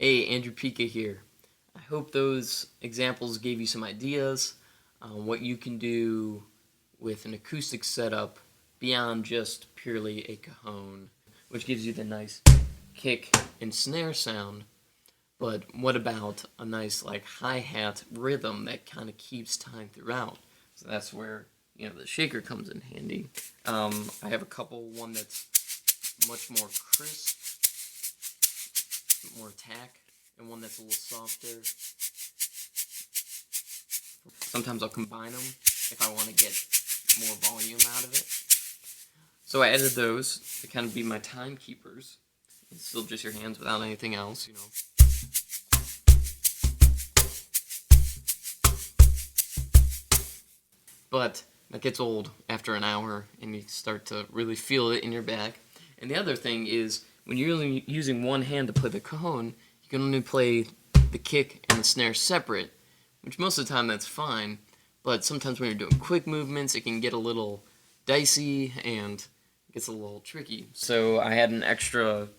Hey, Andrew Picha here. I hope those examples gave you some ideas on what you can do with an acoustic setup beyond just purely a cajon, which gives you the nice kick and snare sound. But what about a nice hi-hat rhythm that kind of keeps time throughout? So that's where the shaker comes in handy. I have a couple. One that's much more crisp, more attack, and one that's a little softer. Sometimes I'll combine them if I want to get more volume out of it. So I added those to kind of be my timekeepers. It's still just your hands without anything else. But that gets old after an hour, and you start to really feel it in your back. And the other thing is, when you're only using one hand to play the cajon, you can only play the kick and the snare separate, which most of the time that's fine, but sometimes when you're doing quick movements, it can get a little dicey and it gets a little tricky. So I had an extra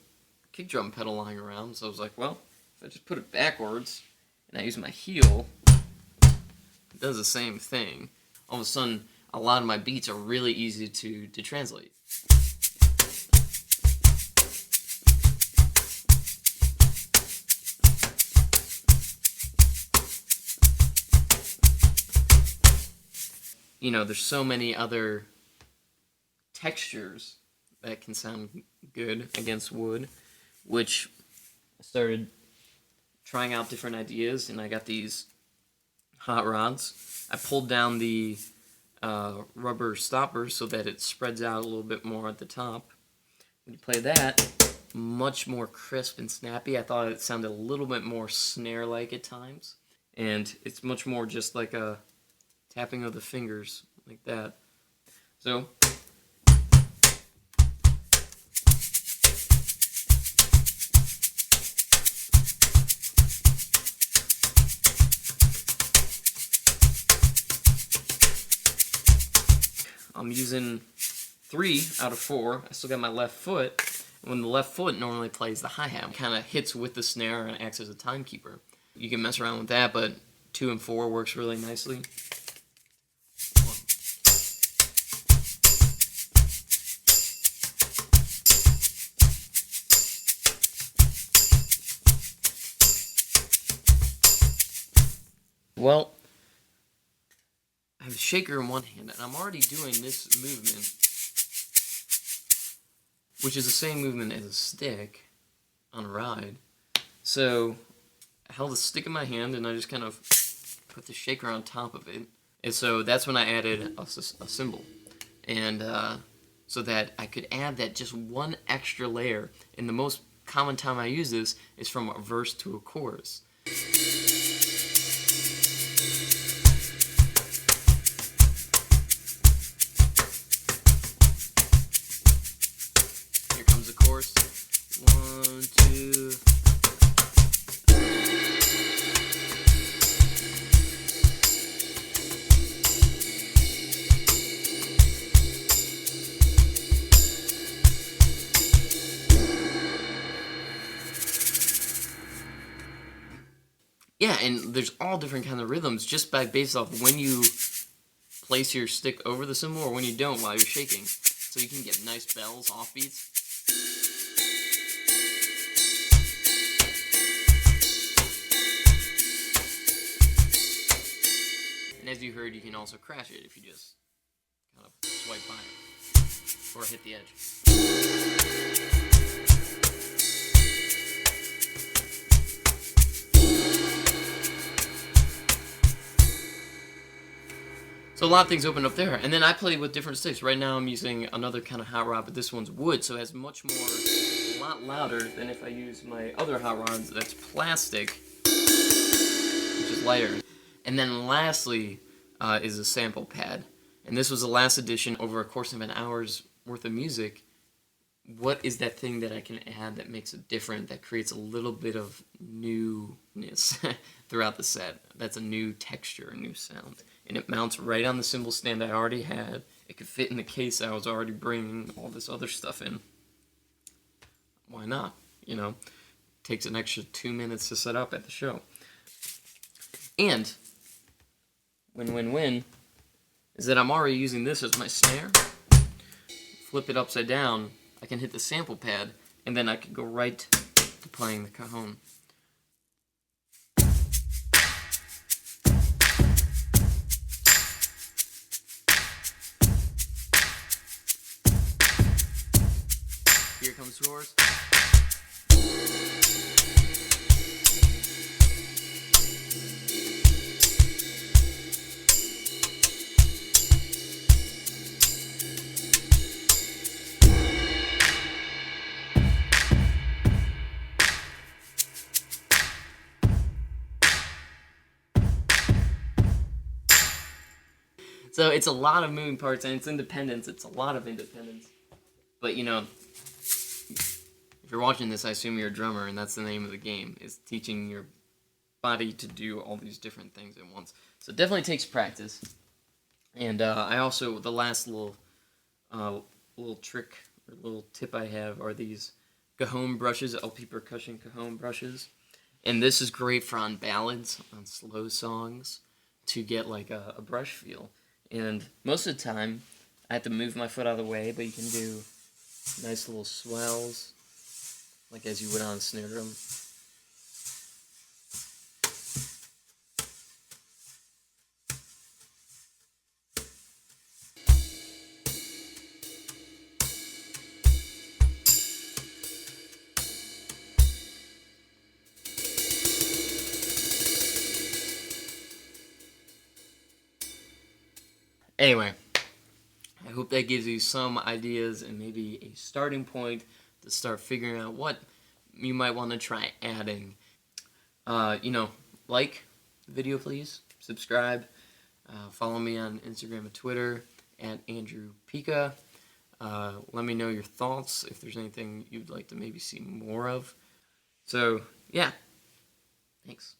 kick drum pedal lying around, so I was like, well, if I just put it backwards and I use my heel, it does the same thing. All of a sudden, a lot of my beats are really easy to translate. There's so many other textures that can sound good against wood, which I started trying out different ideas, and I got these hot rods. I pulled down the rubber stopper so that it spreads out a little bit more at the top. When you play that, much more crisp and snappy. I thought it sounded a little bit more snare-like at times, and it's much more just like a tapping of the fingers, like that. So, I'm using 3 out of 4. I still got my left foot. When the left foot normally plays the hi-hat, kind of hits with the snare and acts as a timekeeper. You can mess around with that, but 2 and 4 works really nicely. Well, I have a shaker in one hand, and I'm already doing this movement, which is the same movement as a stick on a ride. So I held a stick in my hand, and I just kind of put the shaker on top of it. And so that's when I added a cymbal. And so that I could add that just one extra layer. And the most common time I use this is from a verse to a chorus. Here comes the chorus. 1, 2. Yeah, and there's all different kinds of rhythms just based off when you place your stick over the cymbal or when you don't while you're shaking. So you can get nice bells, offbeats. And as you heard, you can also crash it if you just kind of swipe by it or hit the edge. So a lot of things open up there. And then I play with different sticks. Right now I'm using another kind of hot rod, but this one's wood, so it has much more, a lot louder than if I use my other hot rods that's plastic, which is lighter. And then lastly is a sample pad. And this was the last edition over a course of an hour's worth of music. What is that thing that I can add that makes it different, that creates a little bit of newness throughout the set? That's a new texture, a new sound. And it mounts right on the cymbal stand I already had. It could fit in the case I was already bringing all this other stuff in. Why not? takes an extra 2 minutes to set up at the show. And win-win-win is that I'm already using this as my snare. Flip it upside down, I can hit the sample pad, and then I can go right to playing the cajon. Here comes chorus. So it's a lot of moving parts, and it's independence. It's a lot of independence. But, you know, if you're watching this, I assume you're a drummer, and that's the name of the game, is teaching your body to do all these different things at once. So it definitely takes practice. And I also, the last little trick or little tip I have are these Cajon brushes, LP Percussion Cajon brushes. And this is great for on ballads, on slow songs, to get like a brush feel. And most of the time, I have to move my foot out of the way, but you can do nice little swells, like as you would on a snare drum. Anyway, I hope that gives you some ideas and maybe a starting point to start figuring out what you might want to try adding. You know, like the video, please. Subscribe. Follow me on Instagram and Twitter at Andrew Picha. Let me know your thoughts if there's anything you'd like to maybe see more of. So, yeah. Thanks.